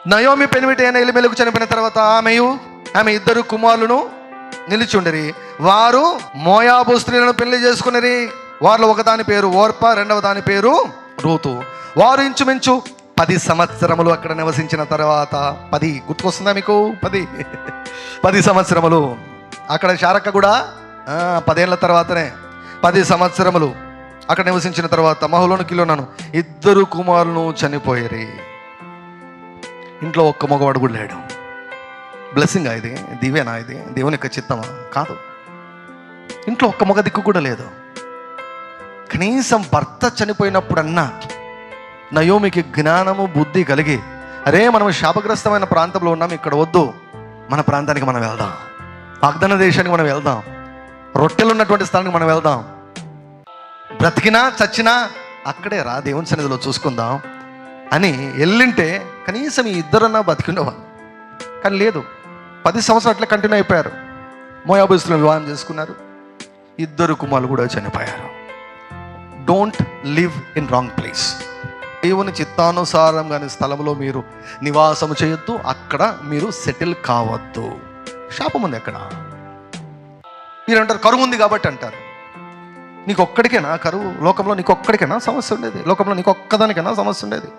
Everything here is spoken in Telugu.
నయోమి పెనిమిటి అయిన ఎలిమెలకు చనిపోయిన తర్వాత ఆమె ఇద్దరు కుమారులను నిలిచుండిరి. వారు మోయాబు స్త్రీలను పెళ్లి చేసుకునిరి. వారిలో ఒకదాని పేరు ఓర్ప, రెండవ దాని పేరు రూతు. వారు ఇంచుమించు 10 సంవత్సరములు అక్కడ నివసించిన తర్వాత, 10 గుర్తుకొస్తుందా మీకు? 10 సంవత్సరములు అక్కడ శారక్క కూడా 10 ఏళ్ళ తర్వాతనే 10 సంవత్సరములు అక్కడ నివసించిన తర్వాత మహులోనికిలోనను 2 కుమారులను చనిపోయారు. ఇంట్లో ఒక్క మగవాడు కూడా లేడు. బ్లెస్సింగా ఇది? దీవేనా ఇది? దేవుని యొక్క చిత్తమా? కాదు. ఇంట్లో ఒక్క మగ దిక్కు కూడా లేదు. కనీసం భర్త చనిపోయినప్పుడన్నా నయోమికి జ్ఞానము బుద్ధి కలిగి, అరే మనం శాపగ్రస్తమైన ప్రాంతంలో ఉన్నాం, ఇక్కడ వద్దు, మన ప్రాంతానికి మనం వెళ్దాం, వాగ్దాన దేశానికి మనం వెళ్దాం, రొట్టెలు ఉన్నటువంటి స్థలానికి మనం వెళ్దాం, బ్రతికినా చచ్చినా అక్కడే రా, దేవుని సన్నిధిలో చూసుకుందాం అని వెళ్ళింటే కనీసం ఈ ఇద్దరన్నా బతికిండేవాళ్ళు. కానీ లేదు. 10 సంవత్సరాలు అట్లా కంటిన్యూ అయిపోయారు. మోయాబీయులను వివాహం చేసుకున్నారు. 2 కుమారులు కూడా చనిపోయారు. Don't live in wrong place. దేవుని చిత్తానుసారం కానీ స్థలంలో మీరు నివాసము చేయొద్దు. అక్కడ మీరు సెటిల్ కావద్దు. శాపం ఉంది అక్కడ. మీరు అంటారు కరువు ఉంది కాబట్టి అంటారు. నీకు ఒక్కడికేనా కరువు? లోకంలో నీకు ఒక్కడికైనా సమస్య ఉండేది? లోకంలో నీకు ఒక్కదానికైనా సమస్య ఉండేది?